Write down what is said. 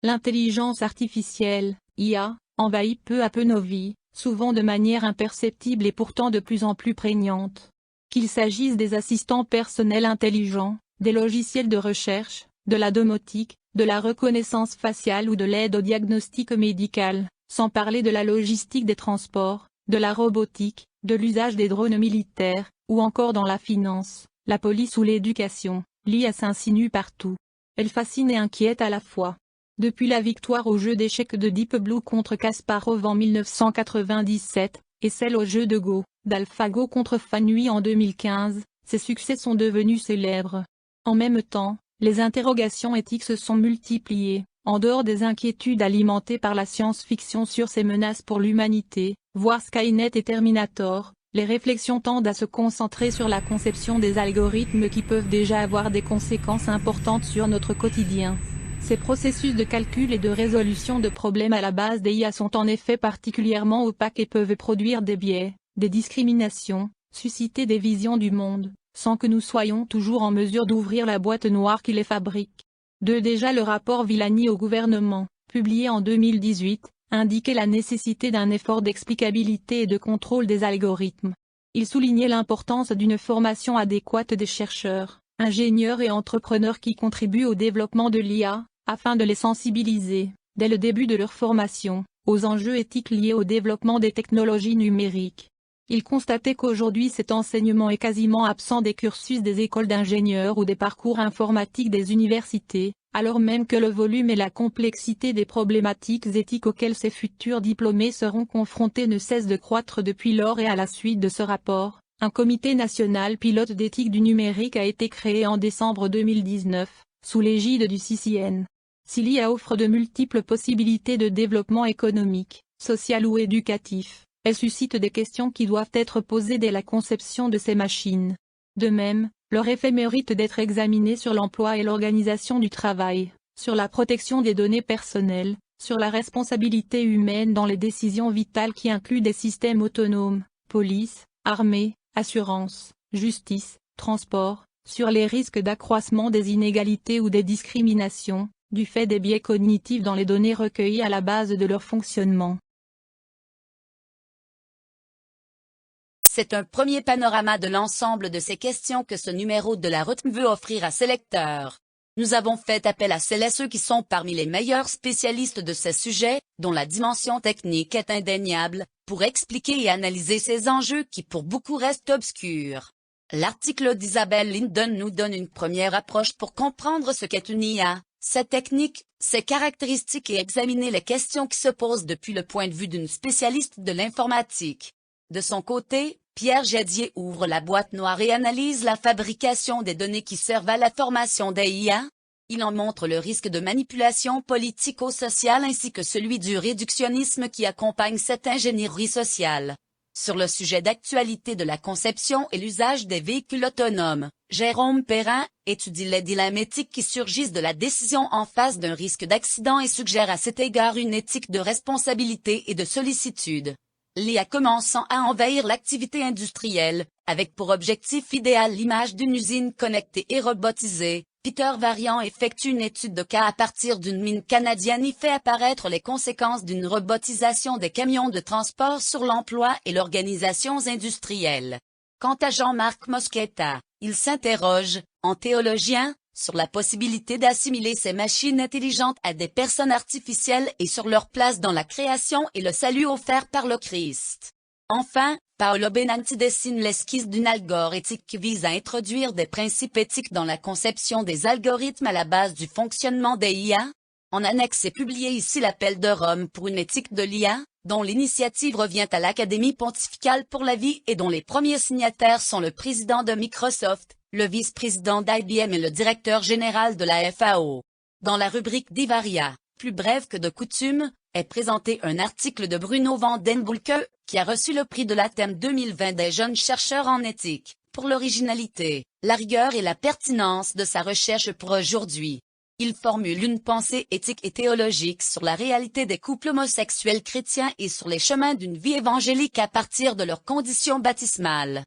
L'intelligence artificielle, IA, envahit peu à peu nos vies, souvent de manière imperceptible et pourtant de plus en plus prégnante. Qu'il s'agisse des assistants personnels intelligents, des logiciels de recherche, de la domotique, de la reconnaissance faciale ou de l'aide au diagnostic médical, sans parler de la logistique des transports, de la robotique, de l'usage des drones militaires, ou encore dans la finance, la police ou l'éducation, l'IA s'insinue partout. Elle fascine et inquiète à la fois. Depuis la victoire au jeu d'échecs de Deep Blue contre Kasparov en 1997, et celle au jeu de Go, d'AlphaGo contre Fanui en 2015, ses succès sont devenus célèbres. En même temps, les interrogations éthiques se sont multipliées, en dehors des inquiétudes alimentées par la science-fiction sur ses menaces pour l'humanité, voire Skynet et Terminator. Les réflexions tendent à se concentrer sur la conception des algorithmes qui peuvent déjà avoir des conséquences importantes sur notre quotidien. Ces processus de calcul et de résolution de problèmes à la base des IA sont en effet particulièrement opaques et peuvent produire des biais, des discriminations, susciter des visions du monde, sans que nous soyons toujours en mesure d'ouvrir la boîte noire qui les fabrique. Déjà le rapport Villani au gouvernement, publié en 2018, indiquait la nécessité d'un effort d'explicabilité et de contrôle des algorithmes. Il soulignait l'importance d'une formation adéquate des chercheurs, ingénieurs et entrepreneurs qui contribuent au développement de l'IA, afin de les sensibiliser, dès le début de leur formation, aux enjeux éthiques liés au développement des technologies numériques. Il constatait qu'aujourd'hui cet enseignement est quasiment absent des cursus des écoles d'ingénieurs ou des parcours informatiques des universités, alors même que le volume et la complexité des problématiques éthiques auxquelles ces futurs diplômés seront confrontés ne cessent de croître depuis lors. Et à la suite de ce rapport, un comité national pilote d'éthique du numérique a été créé en décembre 2019, sous l'égide du CCN. Si l'IA offre de multiples possibilités de développement économique, social ou éducatif, elle suscite des questions qui doivent être posées dès la conception de ces machines. De même, leur effet mérite d'être examiné sur l'emploi et l'organisation du travail, sur la protection des données personnelles, sur la responsabilité humaine dans les décisions vitales qui incluent des systèmes autonomes, police, armée, assurance, justice, transport, sur les risques d'accroissement des inégalités ou des discriminations, du fait des biais cognitifs dans les données recueillies à la base de leur fonctionnement. C'est un premier panorama de l'ensemble de ces questions que ce numéro de La Route veut offrir à ses lecteurs. Nous avons fait appel à celles et ceux qui sont parmi les meilleurs spécialistes de ces sujets, dont la dimension technique est indéniable, pour expliquer et analyser ces enjeux qui pour beaucoup restent obscurs. L'article d'Isabelle Linden nous donne une première approche pour comprendre ce qu'est une IA, sa technique, ses caractéristiques et examiner les questions qui se posent depuis le point de vue d'une spécialiste de l'informatique. De son côté, Pierre Jadier ouvre la boîte noire et analyse la fabrication des données qui servent à la formation des IA. Il en montre le risque de manipulation politico-sociale ainsi que celui du réductionnisme qui accompagne cette ingénierie sociale. Sur le sujet d'actualité de la conception et l'usage des véhicules autonomes, Jérôme Perrin étudie les dilemmes éthiques qui surgissent de la décision en face d'un risque d'accident et suggère à cet égard une éthique de responsabilité et de sollicitude. L'IA commençant à envahir l'activité industrielle, avec pour objectif idéal l'image d'une usine connectée et robotisée, Peter Varian effectue une étude de cas à partir d'une mine canadienne y fait apparaître les conséquences d'une robotisation des camions de transport sur l'emploi et l'organisation industrielle. Quant à Jean-Marc Mosqueta, il s'interroge, en théologien, sur la possibilité d'assimiler ces machines intelligentes à des personnes artificielles et sur leur place dans la création et le salut offert par le Christ. Enfin, Paolo Benanti dessine l'esquisse d'une algorithme éthique qui vise à introduire des principes éthiques dans la conception des algorithmes à la base du fonctionnement des IA. En annexe est publié ici l'appel de Rome pour une éthique de l'IA, dont l'initiative revient à l'Académie pontificale pour la vie et dont les premiers signataires sont le président de Microsoft, le vice-président d'IBM et le directeur général de la FAO. Dans la rubrique Divaria, plus brève que de coutume, est présenté un article de Bruno van den Bulcke, qui a reçu le prix de l'ATEM 2020 des jeunes chercheurs en éthique, pour l'originalité, la rigueur et la pertinence de sa recherche pour aujourd'hui. Il formule une pensée éthique et théologique sur la réalité des couples homosexuels chrétiens et sur les chemins d'une vie évangélique à partir de leurs conditions baptismales.